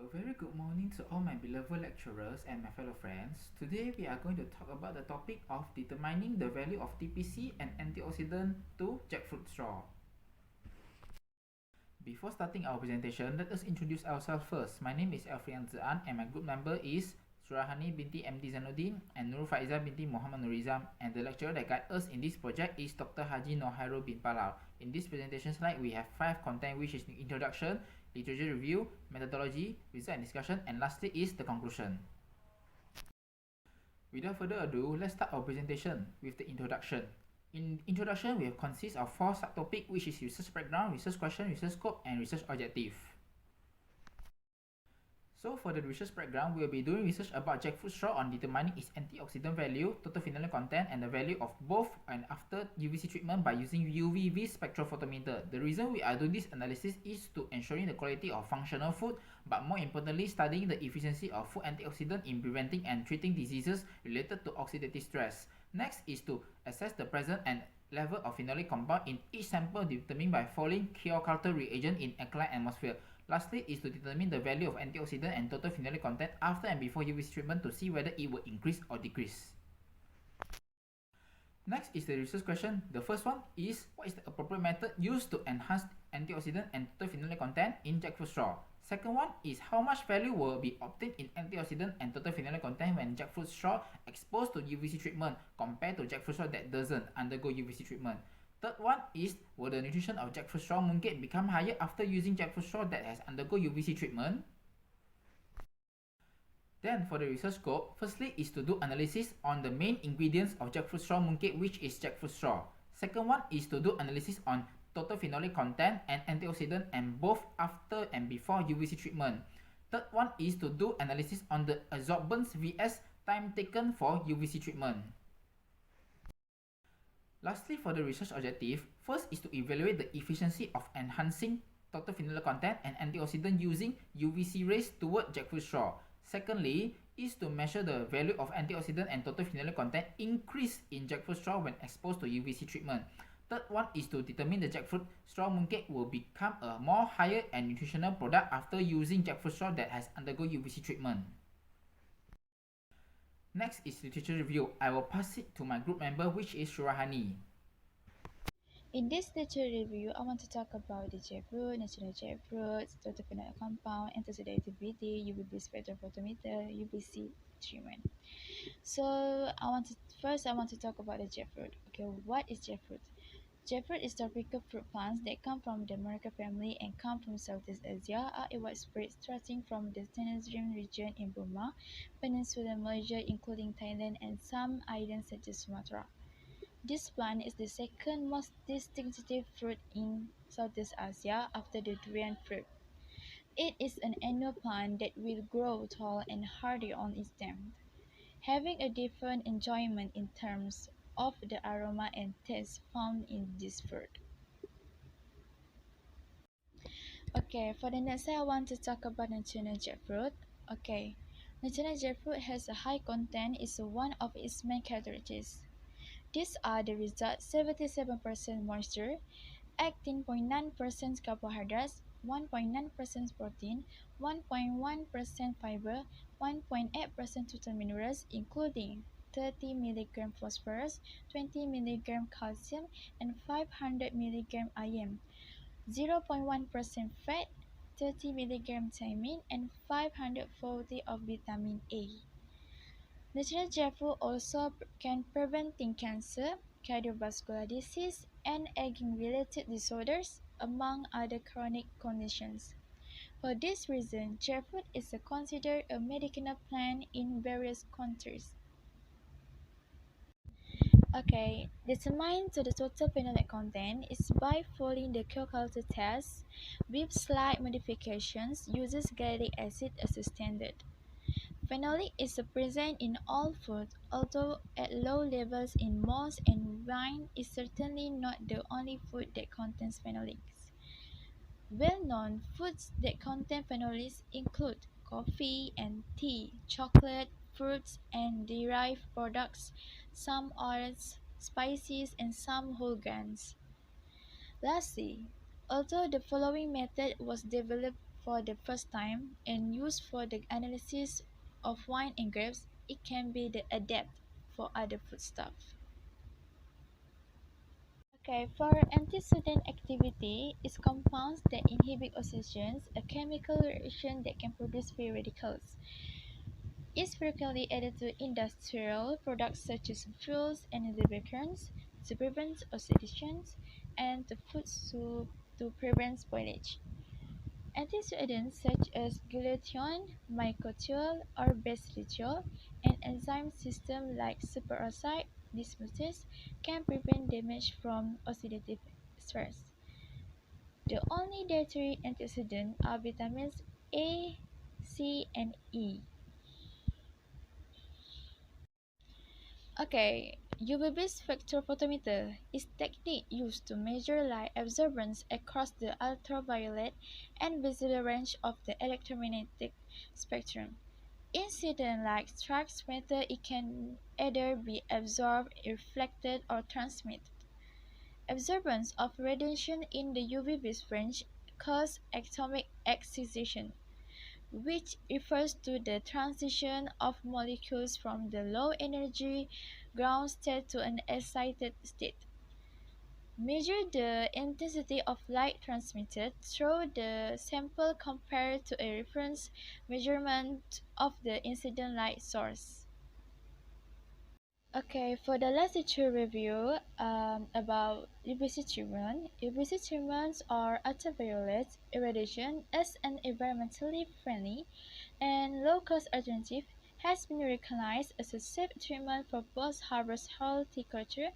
A very good morning to all my beloved lecturers and my fellow friends. Today we are going to talk about the topic of determining the value of TPC and antioxidant to jackfruit straw. Before starting our presentation, let us introduce ourselves first. My name is Alfrian Zaan and my group member is Surahani binti MD Zainuddin and Nur Faizah binti Muhammad Nurizam, and the lecturer that guides us in this project is Dr. Haji Nohairul bin Palau. In this presentation slide, we have 5 content, which is introduction, literature review, methodology, result and discussion, and lastly is the conclusion. Without further ado, let's start our presentation with the introduction. In introduction, we have consist of 4 subtopics, which is research background, research question, research scope, and research objective. So for the research background, we will be doing research about jackfruit straw on determining its antioxidant value, total phenolic content, and the value of both and after UVC treatment by using UVC spectrophotometer. The reason we are doing this analysis is to ensuring the quality of functional food, but more importantly, studying the efficiency of food antioxidant in preventing and treating diseases related to oxidative stress. Next is to assess the presence and level of phenolic compound in each sample determined by following cure culture reagent in alkaline atmosphere. Lastly is to determine the value of antioxidant and total phenolic content after and before UVC treatment to see whether it will increase or decrease. Next is the research question. The first one is, what is the appropriate method used to enhance antioxidant and total phenolic content in jackfruit straw? Second one is, how much value will be obtained in antioxidant and total phenolic content when jackfruit straw exposed to UVC treatment compared to jackfruit straw that doesn't undergo UVC treatment? Third one is, will the nutrition of jackfruit straw mooncake become higher after using jackfruit straw that has undergo UVC treatment? Then for the research scope, firstly is to do analysis on the main ingredients of jackfruit straw mooncake, which is jackfruit straw. Second one is to do analysis on total phenolic content and antioxidant and both after and before UVC treatment. Third one is to do analysis on the absorbance vs time taken for UVC treatment. Lastly, for the research objective, first is to evaluate the efficiency of enhancing total phenolic content and antioxidant using UVC rays toward jackfruit straw. Secondly, is to measure the value of antioxidant and total phenolic content increase in jackfruit straw when exposed to UVC treatment. Third one is to determine the jackfruit straw mooncake will become a more higher and nutritional product after using jackfruit straw that has undergone UVC treatment. Next is literature review. I will pass it to my group member, which is Surahani. In this literature review, I want to talk about the jackfruit, natural jackfruits, total phenolic compound, antioxidability, UVB spectrophotometer, UVC treatment. So first I want to talk about the jackfruit. Okay, what is jackfruit? Jackfruit is tropical fruit plants that come from the America family and come from Southeast Asia, are widespread starting from the Tenasserim region in Burma, Peninsular Malaysia including Thailand and some islands such as Sumatra. This plant is the second most distinctive fruit in Southeast Asia after the durian fruit. It is an annual plant that will grow tall and hardy on its stem, having a different enjoyment in terms of the aroma and taste found in this fruit. Okay, for the next I want to talk about natural jackfruit. Okay, natural jackfruit has a high content is one of its main characteristics. These are the results: 77% moisture, 18.9% carbohydrates, 1.9% protein, 1.1% fiber, 1.8% total minerals including 30 mg phosphorus, 20 mg calcium, and 500 mg iron, 0.1% fat, 30 mg thiamine, and 540 of vitamin A. Natural jackfruit also can prevent cancer, cardiovascular disease, and aging-related disorders, among other chronic conditions. For this reason, jackfruit is considered a medicinal plant in various countries. Okay, determine the total phenolic content is by following the culture test with slight modifications, uses gallic acid as a standard. Phenolic is present in all food, although at low levels in most, and wine is certainly not the only food that contains phenolics. Well-known foods that contain phenolics include coffee and tea, chocolate, fruits and derived products, some oils, spices, and some whole grains. Lastly, although the following method was developed for the first time and used for the analysis of wine and grapes, it can be the adept for other foodstuffs. Okay, for antioxidant activity is compounds that inhibit oxidation, a chemical reaction that can produce free radicals. Is frequently added to industrial products such as fuels and lubricants to prevent oxidation and to food to prevent spoilage. Antioxidants such as glutathione, mycotiol, or bacillithiol, and enzyme systems like superoxide dismutase can prevent damage from oxidative stress. The only dietary antioxidants are vitamins A, C, and E. Okay, UVB spectrophotometer is technique used to measure light absorbance across the ultraviolet and visible range of the electromagnetic spectrum. Incident light strikes whether it can either be absorbed, reflected, or transmitted. Absorbance of radiation in the UVB range causes atomic excitation, which refers to the transition of molecules from the low-energy ground state to an excited state. Measure the intensity of light transmitted through the sample compared to a reference measurement of the incident light source. Okay, for the literature review about UVC treatment, UVC treatments are ultraviolet irradiation as an environmentally friendly and low-cost alternative has been recognized as a safe treatment for post-harvest horticulture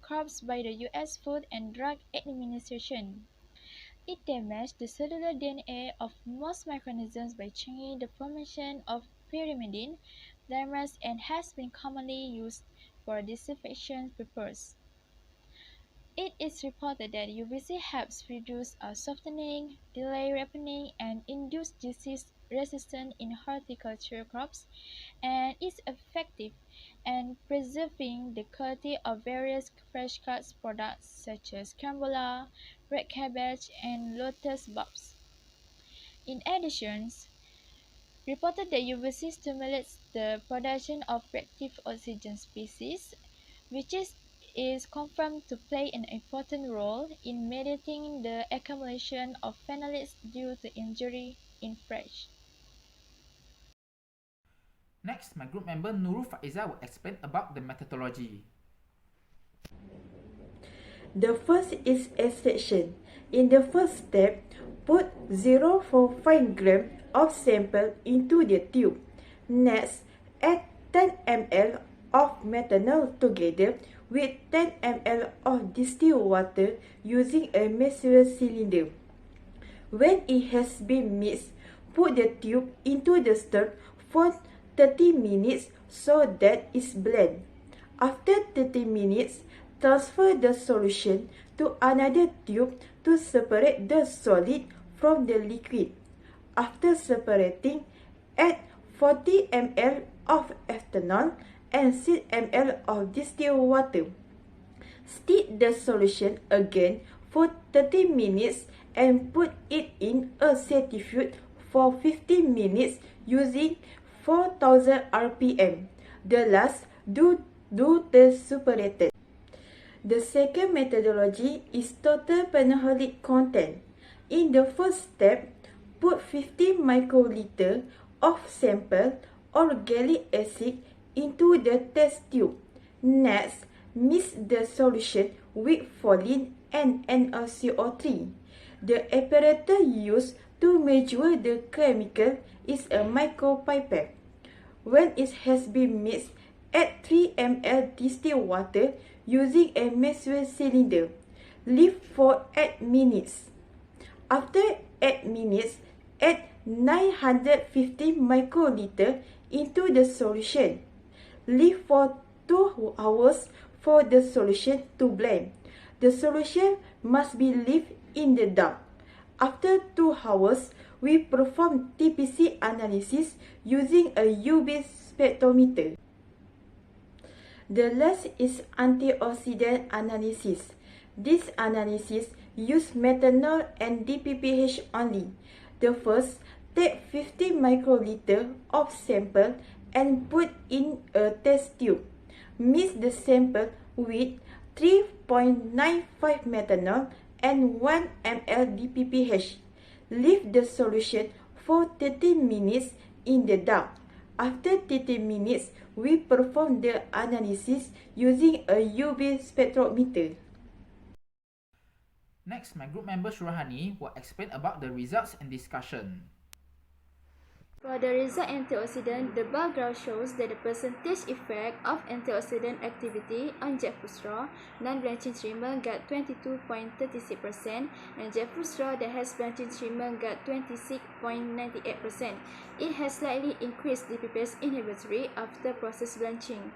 crops by the U.S. Food and Drug Administration. It damages the cellular DNA of most microorganisms by changing the formation of pyrimidine dimers and has been commonly used for disinfection purposes. It is reported that UVC helps reduce softening, delay ripening, and induce disease resistance in horticulture crops, and is effective in preserving the quality of various fresh-cut products such as carambola, red cabbage, and lotus bulbs. In addition, reported that UVC stimulates the production of reactive oxygen species, which is confirmed to play an important role in mediating the accumulation of phenolics due to injury in flesh. Next, my group member Nurul Faiza will explain about the methodology. The first is extraction. In the first step, put 0.45 gram of sample into the tube. Next, add 10 ml of methanol together with 10 ml of distilled water using a measuring cylinder. When it has been mixed, put the tube into the stir for 30 minutes so that it's blend. After 30 minutes, transfer the solution to another tube to separate the solid from the liquid. After separating, add 40 ml of ethanol and 6 ml of distilled water. Stir the solution again for 30 minutes and put it in a centrifuge for 15 minutes using 4000 rpm. The last, do the separated. The second methodology is total phenolic content. In the first step, put 50 microliter of sample organic acid into the test tube. Next, mix the solution with volume and NaCO3. The apparatus used to measure the chemical is a micropipette. When it has been mixed, add 3 ml distilled water using a measuring cylinder. Leave for 8 minutes. After 8 minutes, add 950 microliter into the solution. Leave for 2 hours for the solution to blend. The solution must be left in the dark. After 2 hours, we perform TPC analysis using a UV spectrometer. The last is antioxidant analysis. This analysis uses methanol and DPPH only. The first, take 50 microliter of sample and put in a test tube. Mix the sample with 3.95 methanol and 1 ml DPPH. Leave the solution for 30 minutes in the dark. After 30 minutes, we perform the analysis using a UV spectrometer. Next, my group member Surahani will explain about the results and discussion. For the result antioxidant, the bar graph shows that the percentage effect of antioxidant activity on jackfruit straw non-blanching treatment got 22.36% and jackfruit straw that has blanching treatment got 26.98%. It has slightly increased DPPase inhibitory after process blanching.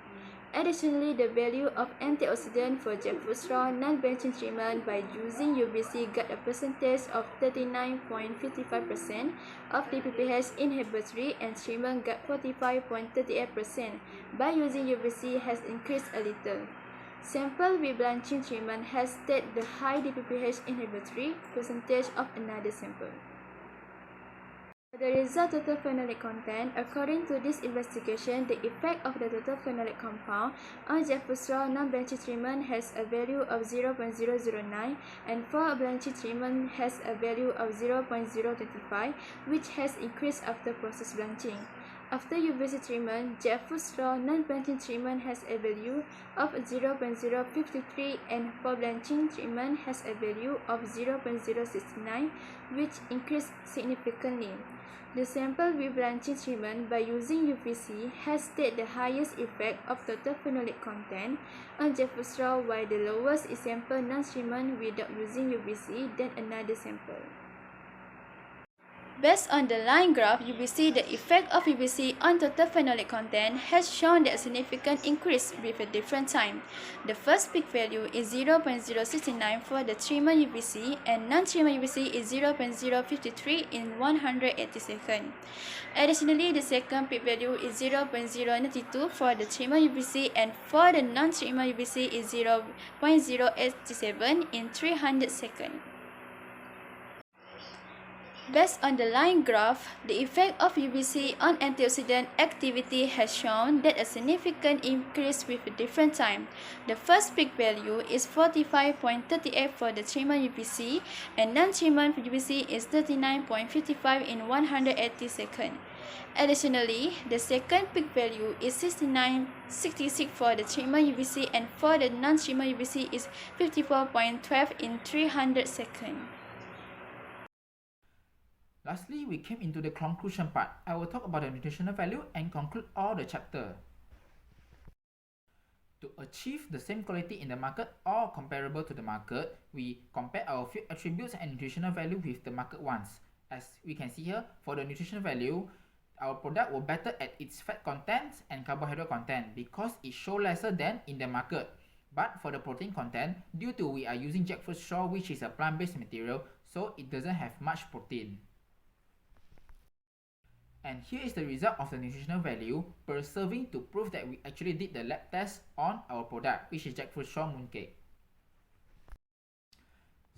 Additionally, the value of antioxidant for jackfruit straw non-blanching treatment by using UVC got a percentage of 39.55% of DPPH inhibitory and treatment got 45.38% by using UVC has increased a little. Sample with blanching treatment has stayed the high DPPH inhibitory percentage of another sample. The result total phenolic content. According to this investigation, the effect of the total phenolic compound on jackfruit straw non-blanching treatment has a value of 0.009 and for blanching treatment has a value of 0.025, which has increased after process blanching. After UVC treatment, jackfruit straw non-blanching treatment has a value of 0.053 and for blanching treatment has a value of 0.069, which increased significantly. The sample with blanching treatment by using UVC has stayed the highest effect of total phenolic content on jackfruit straw, while the lowest is sample non-treatment without using UVC than another sample. Based on the line graph, UVC, the effect of UVC on total phenolic content has shown that a significant increase with a different time. The first peak value is 0.069 for the treatment UVC and non-treatment UVC is 0.053 in 180 seconds. Additionally, the second peak value is 0.092 for the treatment UVC and for the non-treatment UVC is 0.087 in 300 seconds. Based on the line graph, the effect of UVC on antioxidant activity has shown that a significant increase with a different time. The first peak value is 45.38 for the treatment UVC and non-treatment UVC is 39.55 in 180 seconds. Additionally, the second peak value is 69.66 for the treatment UVC and for the non-treatment UVC is 54.12 in 300 seconds. Lastly, we came into the conclusion part. I will talk about the nutritional value and conclude all the chapter. To achieve the same quality in the market or comparable to the market, we compare our few attributes and nutritional value with the market ones. As we can see here, for the nutritional value, our product will better at its fat content and carbohydrate content because it shows lesser than in the market. But for the protein content, due to we are using jackfruit straw, which is a plant-based material, so it doesn't have much protein. And here is the result of the nutritional value per serving to prove that we actually did the lab test on our product, which is jackfruit straw mooncake.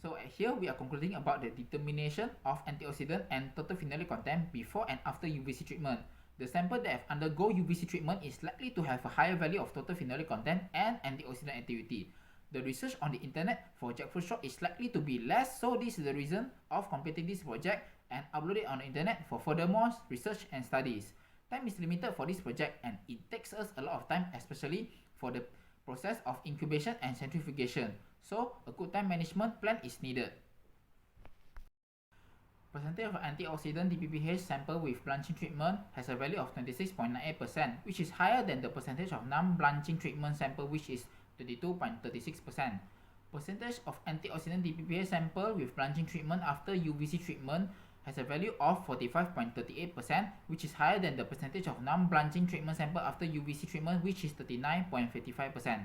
So here we are concluding about the determination of antioxidant and total phenolic content before and after UVC treatment. The sample that have undergo UVC treatment is likely to have a higher value of total phenolic content and antioxidant activity. The research on the internet for jackfruit straw is likely to be less, so this is the reason of completing this project and upload it on the internet for furthermore research and studies. Time is limited for this project and it takes us a lot of time, especially for the process of incubation and centrifugation. So a good time management plan is needed. Percentage of antioxidant DPPH sample with blanching treatment has a value of 26.98%, which is higher than the percentage of non-blanching treatment sample, which is 32.36%. Percentage of antioxidant DPPH sample with blanching treatment after UVC treatment has a value of 45.38%, which is higher than the percentage of non-blanching treatment sample after UVC treatment, which is 39.55%.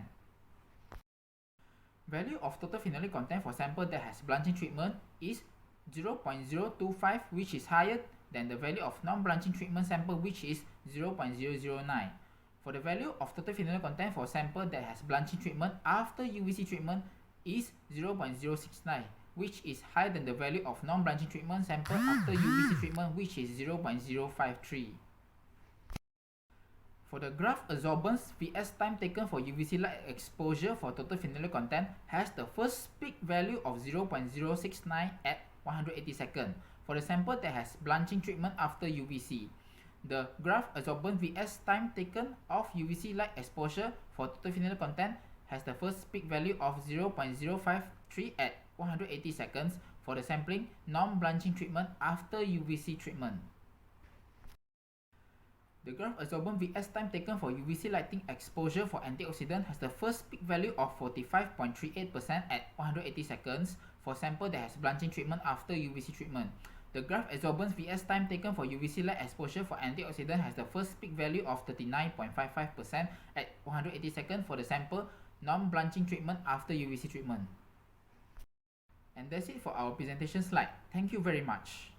Value of total phenolic content for sample that has blanching treatment is 0.025, which is higher than the value of non-blanching treatment sample, which is 0.009. For the value of total phenolic content for sample that has blanching treatment after UVC treatment is 0.069, which is higher than the value of non-blanching treatment sample after UVC treatment, which is 0.053. For the graph absorbance, Vs time taken for UVC light exposure for total phenolic content has the first peak value of 0.069 at 180 seconds for the sample that has blanching treatment after UVC. The graph absorbance Vs time taken of UVC light exposure for total phenolic content has the first peak value of 0.053 at 180 seconds for the sampling non-blanching treatment after UVC treatment. The graph absorbance Vs time taken for UVC lighting exposure for antioxidant has the first peak value of 45.38% at 180 seconds for sample that has blanching treatment after UVC treatment. The graph absorbance Vs time taken for UVC light exposure for antioxidant has the first peak value of 39.55% at 180 seconds for the sample non-blanching treatment after UVC treatment. And that's it for our presentation slide. Thank you very much.